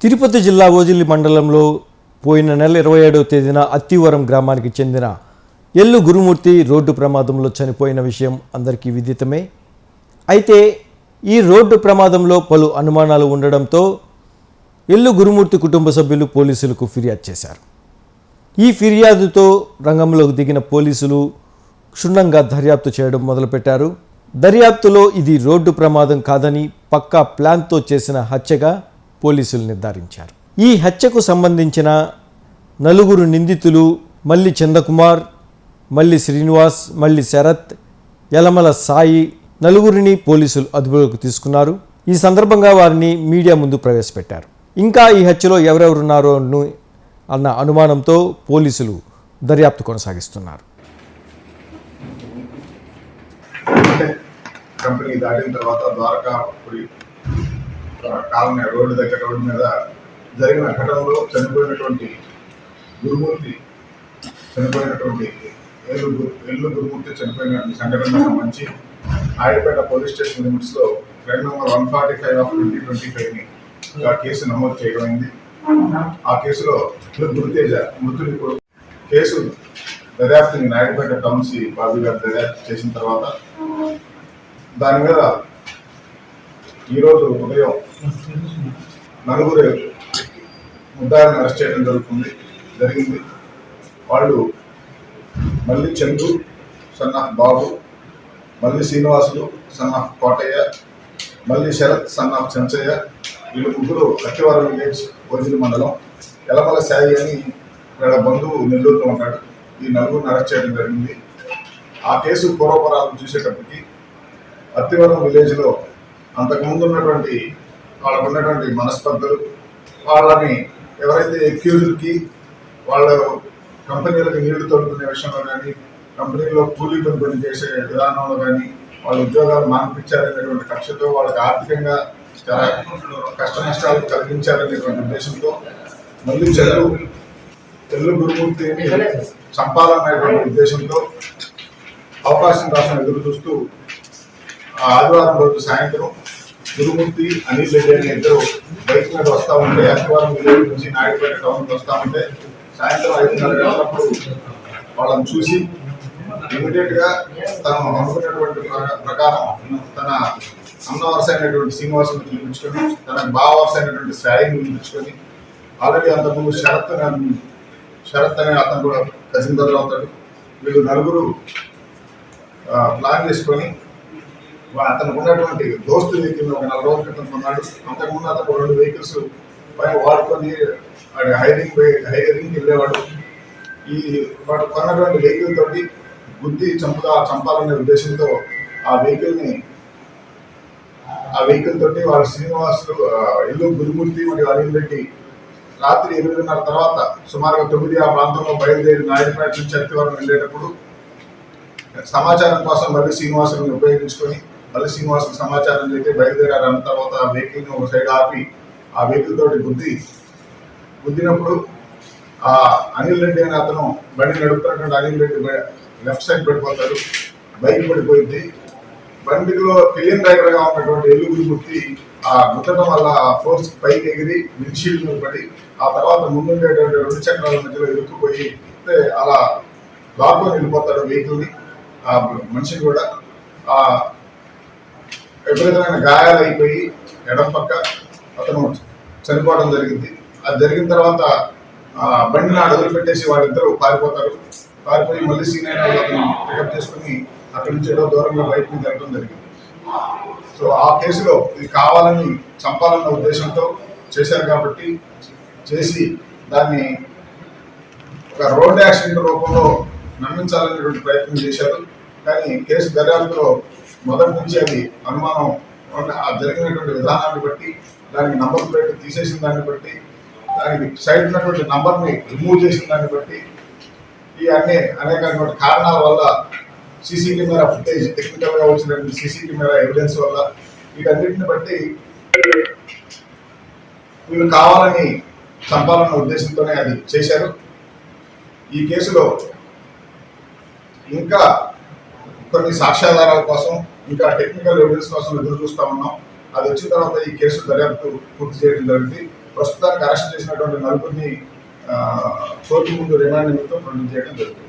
తిరుపతి జిల్లా ఓజిలి మండలంలో పోయిన నెల 27వ తేదీన అత్తివరం గ్రామానికి చెందిన ఎల్లు గురుమూర్తి రోడ్డు ప్రమాదంలో చనిపోయిన విషయం అందరికీ విదితమే. అయితే ఈ రోడ్డు ప్రమాదంలో పలు అనుమానాలు ఉండడంతో ఎల్లు గురుమూర్తి కుటుంబ సభ్యులు పోలీసులకు ఫిర్యాదు చేశారు. ఈ ఫిర్యాదుతో రంగంలోకి దిగిన పోలీసులు క్షుణ్ణంగా దర్యాప్తు చేయడం మొదలుపెట్టారు. దర్యాప్తులో ఇది రోడ్డు ప్రమాదం కాదని పక్కా ప్లాన్తో చేసిన హత్యగా పోలీసులు నిర్ధారించారు. ఈ హత్యకు సంబంధించిన నలుగురు నిందితులు మల్లి చంద్రకుమార్, మల్లి శ్రీనివాస్, మల్లి శరత్, యలమల సాయి నలుగురిని పోలీసులు అదుపులోకి తీసుకున్నారు. ఈ సందర్భంగా వారిని మీడియా ముందు ప్రవేశపెట్టారు. ఇంకా ఈ హత్యలో ఎవరెవరున్నారో అన్న అనుమానంతో పోలీసులు దర్యాప్తు కొనసాగిస్తున్నారు. కంపెనీ దాటిన తర్వాత ద్వారకాపురి కాలనీ రోడ్డు మీద జరిగిన ఘటనలో చనిపోయినటువంటి ఎల్లు గురుమూర్తి చనిపోయిన సంఘటనకు సంబంధించి ఆయుడుపేట పోలీస్ స్టేషన్ లిమిట్స్లో క్రైమ్ నెంబర్ 145/2025 కేసు నమోదు చేయడమైంది. ఆ కేసులో గురుతేజ మృతుడి కేసు దర్యాప్తుని నాయుడుపేట టౌన్సీ బాబీ గారు దర్యాప్తు చేసిన తర్వాత దాని మీద ఈరోజు ఉదయం నలుగురు ముద్దాయిలను అరెస్ట్ చేయడం జరిగింది. వాళ్ళు Malli Chandu son of Babu, Malli Srinivasulu son of Kotaiah, Malli Sarath son of Chenchaiah. వీళ్ళు ముగ్గురు అత్తివరం విలేజ్ ఓజిలి మండలం. యలమల సాయి అని వీళ్ళ బంధువు నెల్లూరులో ఉన్నాడు. ఈ నలుగురిని అరెస్ట్ చేయడం జరిగింది. ఆ కేసు పూర్వపరాలు చూసేటప్పటికి అత్తివరం విలేజ్లో అంతకుముందు ఉన్నటువంటి వాళ్ళకున్నటువంటి మనస్పర్ధలు, వాళ్ళని ఎవరైతే ఎక్యూజ్డ్కి వాళ్ళ కంపెనీలకు నీళ్లు తోడుకునే విషయంలో కానీ, కంపెనీలో కూలీ పని చేసే విధానంలో కానీ వాళ్ళ ఉద్యోగాలు మాన్పించారనేటువంటి కక్షతో వాళ్ళకి ఆర్థికంగా చాలా కష్ట నష్టాలు కలిగించారనేటువంటి ఉద్దేశంతో మళ్ళీ ఎల్లు గురుమూర్తిని చంపాలనేటువంటి ఉద్దేశంతో అవకాశం కోసం ఎదురు చూస్తూ ఆదివారం రోజు సాయంత్రం గురుమూర్తి, అనిల్ రెడ్డి అనే ఇద్దరు బైక్ మీద వస్తూ ఉంటే అత్తివరం విలేజ్ నుంచి నాయుడుపేట టౌన్కి వస్తూ ఉంటే సాయంత్రం 5:30 గంటలప్పుడు వాళ్ళని చూసి ఇమీడియట్గా తను అనుకున్నటువంటి ప్రకారం తన అన్న వరుస అయినటువంటి శ్రీనివాసుని పిలిపించుకొని, తన బావ వరుస అయినటువంటి సాయిని పిలిపించుకొని, ఆల్రెడీ అంతకుముందు శరత్ అనే అతను కూడా కజిన్ బ్రదర్ అవుతాడు. వీళ్ళు నలుగురు ప్లాన్ చేసుకొని అతనికి ఉన్నటువంటి దోస్తు వెహికల్ ఒక 4 రోజుల క్రితం కొన్నాడు. అంతకుముందు అతను 2 వెహికల్స్ వాడుకొని హైరింగ్కి వెళ్ళేవాడు. ఈ వాడు కొన్నటువంటి వెహికల్ తోటి గుద్ది చంపాలనే ఉద్దేశంతో ఆ వెహికల్ తోటి వాళ్ళ శ్రీనివాసులు, ఎల్లు గురుమూర్తి మరియు అనిల్ రెడ్డి రాత్రి 8:30 తర్వాత సుమారుగా 9 ఆ ప్రాంతంలో బయలుదేరి నాయుడుపేట నుంచి అత్తివరం వెళ్ళేటప్పుడు సమాచారం కోసం మళ్ళీ శ్రీనివాసులను ఉపయోగించుకొని మళ్ళీ శ్రీనివాసులు సమాచారం చేసి బయలుదేరారు. అన్న తర్వాత ఆ వెహికల్ని ఒక సైడ్ ఆపి ఆ వెహికల్ తోటి గుద్దినప్పుడు ఆ అనిల్ రెడ్డి అనే అతను బండి నడుపుతున్నటువంటి అనిల్ రెడ్డి లెఫ్ట్ సైడ్ పడిపోతాడు. బైక్ పడిపోయింది. బండిలో పిలియన్ డ్రైవర్గా ఉన్నటువంటి ఎల్లు గురుమూర్తి ఆ గుద్దడం వల్ల ఫోర్స్ పైకి ఎగిరి విండ్షీల్డ్ మీద పడి ఆ తర్వాత ముందుండేటువంటి 2 చక్రాల మధ్యలో ఇరుక్కుపోయి అలా లాక్కొని వెళ్ళిపోతాడు వెహికల్ని. ఆ మనిషిని కూడా విపరీతమైన గాయాలు అయిపోయి ఎడం పక్క అతను చనిపోవడం జరిగింది. అది జరిగిన తర్వాత బండిని అడుగులు పెట్టేసి వాళ్ళిద్దరూ పారిపోయి మళ్ళీ సీనియర్ అతను పికప్ చేసుకుని అక్కడి నుంచి ఏదో దూరంగా బయట నుంచి వెళ్ళడం జరిగింది. సో ఆ కేసులో ఇది కావాలని చంపాలన్న ఉద్దేశంతో చేశారు కాబట్టి చేసి దాన్ని ఒక రోడ్ యాక్సిడెంట్ రూపంలో నమ్మించాలనేటువంటి ప్రయత్నం చేశారు. కానీ కేసు దర్యాప్తులో మొదటి నుంచి అది అనుమానం జరిగినటువంటి విధానాన్ని బట్టి, దానికి నంబర్ ప్లేట్ తీసేసిన దాన్ని బట్టి, దానికి సైడ్ ఉన్నటువంటి నంబర్ని రిమూవ్ చేసిన దాన్ని బట్టి, ఈ అనేకటువంటి కారణాల వల్ల సీసీ కెమెరా ఫుటేజ్ టెక్నికల్గా వచ్చినటువంటి సీసీ కెమెరా ఎవిడెన్స్ వల్ల వీటన్నిటిని బట్టి వీళ్ళు కావాలని చంపాలన్న ఉద్దేశంతోనే అది చేశారు. ఈ కేసులో ఇంకా కొన్ని సాక్ష్యాధారాల కోసం, ఇంకా టెక్నికల్ ఎవిడెన్స్ కోసం ఎదురు చూస్తూ ఉన్నాం. అది వచ్చిన తర్వాత ఈ కేసు దర్యాప్తు పూర్తి చేయడం జరిగింది. ప్రస్తుతానికి అరెస్ట్ చేసినటువంటి నలుగురిని కోర్టు ముందు రిమాండ్ నిమిత్తం ప్రొడ్యూస్ చేయడం జరుగుతుంది.